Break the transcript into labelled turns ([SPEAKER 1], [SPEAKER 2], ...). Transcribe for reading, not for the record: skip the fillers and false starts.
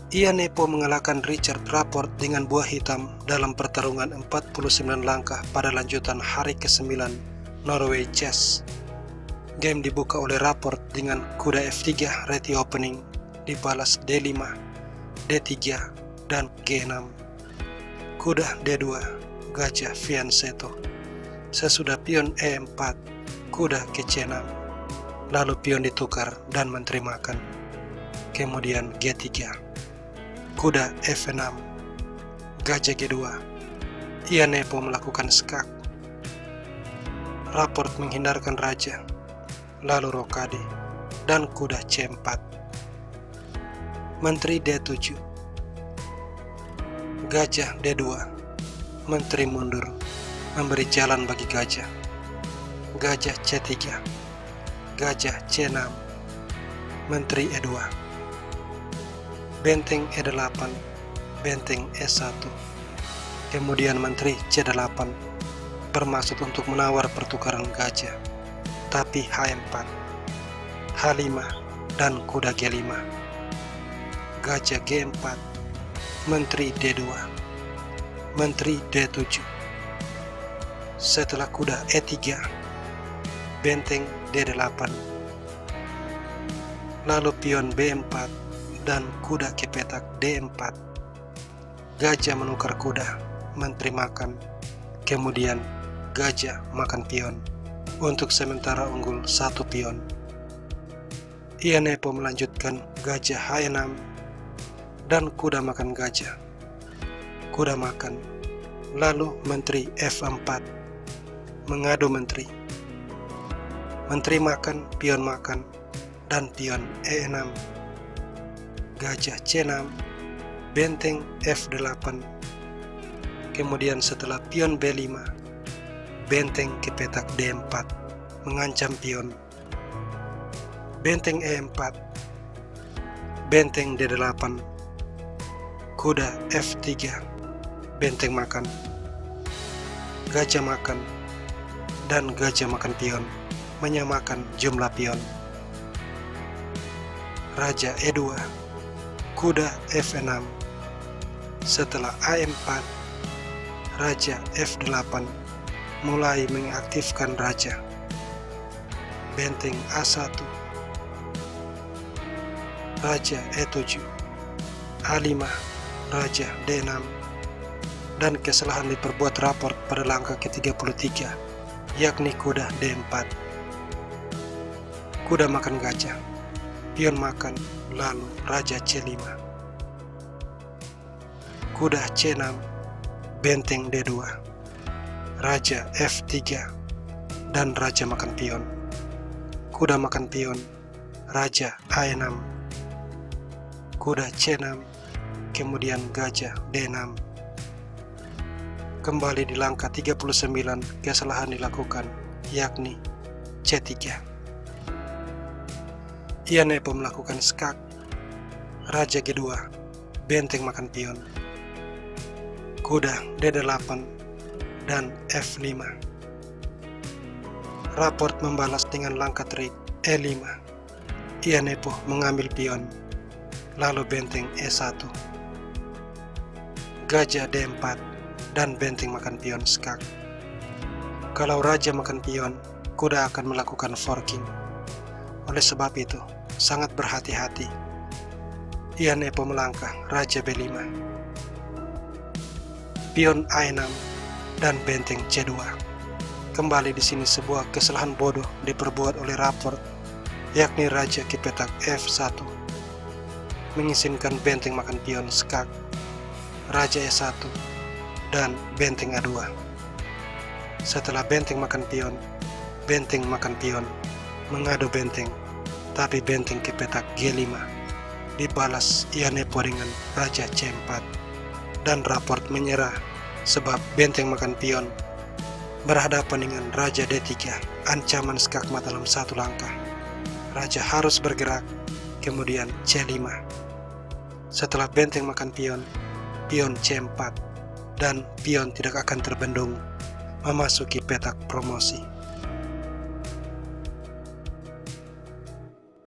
[SPEAKER 1] Ian Nepo mengalahkan Richard Rapport dengan buah hitam dalam pertarungan 49 langkah pada lanjutan hari ke-9 Norway Chess. Game dibuka oleh Rapport dengan kuda F3 ready opening, dibalas D5, D3, dan G6. Kuda D2, gajah fianchetto. Sesudah pion E4, kuda ke C6. Lalu pion ditukar dan menteri makan. Kemudian G3, kuda F6, gajah G2. Ian Nepo melakukan skak. Rapport menghindarkan raja, lalu rokade, dan kuda C4. Menteri D7, gajah D2, menteri mundur, memberi jalan bagi gajah. Gajah C3, gajah C6, menteri E2. Benteng E8, benteng E1. Kemudian menteri C8, bermaksud untuk menawar pertukaran gajah, tapi H4, H5, dan kuda G5. Gajah G4, menteri D2, menteri D7. Setelah kuda E3, benteng D8, lalu pion B4 dan kuda ke petak D4. Gajah menukar kuda, menteri makan, kemudian gajah makan pion, untuk sementara unggul 1 pion. Ian Nepo melanjutkan gajah H6 dan kuda makan gajah. Kuda makan, lalu menteri F4, mengadu menteri. Menteri makan, dan pion E6. Gajah C6, benteng F8. Kemudian setelah pion B5, benteng ke petak D4, mengancam pion. Benteng E4, benteng D8, kuda F3, benteng makan, gajah makan, dan gajah makan pion, menyamakan jumlah pion. Raja E2, kuda F6. Setelah A4, raja F8, mulai mengaktifkan raja. Benteng A1, raja E7, A5, raja D6, dan kesalahan diperbuat Rapport pada langkah ke-33, yakni kuda D4. Kuda makan gajah, pion makan, lalu raja C5. Kuda C6, benteng D2, raja F3, dan raja makan pion. Kuda makan pion, raja A6, kuda C6, kemudian gajah D6. Kembali di langkah 39, kesalahan dilakukan, yakni C3. Ian Nepo melakukan skak. Raja G2, benteng makan pion, kuda D8, dan F5. Rapport membalas dengan langkah trik E5. Ian Nepo mengambil pion, lalu benteng E1. Gajah D4 dan benteng makan pion skak. Kalau raja makan pion, kuda akan melakukan forking. Oleh sebab itu, sangat berhati-hati. Ian Nepo melangkah raja B5, pion A6, dan benteng C2. Kembali di sini sebuah kesalahan bodoh diperbuat oleh Rapport, yakni raja ke petak F1, mengizinkan benteng makan pion skak, raja E1, dan benteng A2. Setelah benteng makan pion, mengadu benteng, tapi benteng ke petak G5, dibalas Ian Nepo dengan raja C4, dan Rapport menyerah sebab benteng makan pion berhadapan dengan raja D3, ancaman skakmat dalam 1 langkah. Raja harus bergerak, kemudian C5. Setelah benteng makan pion, pion C4, dan pion tidak akan terbendung memasuki petak promosi.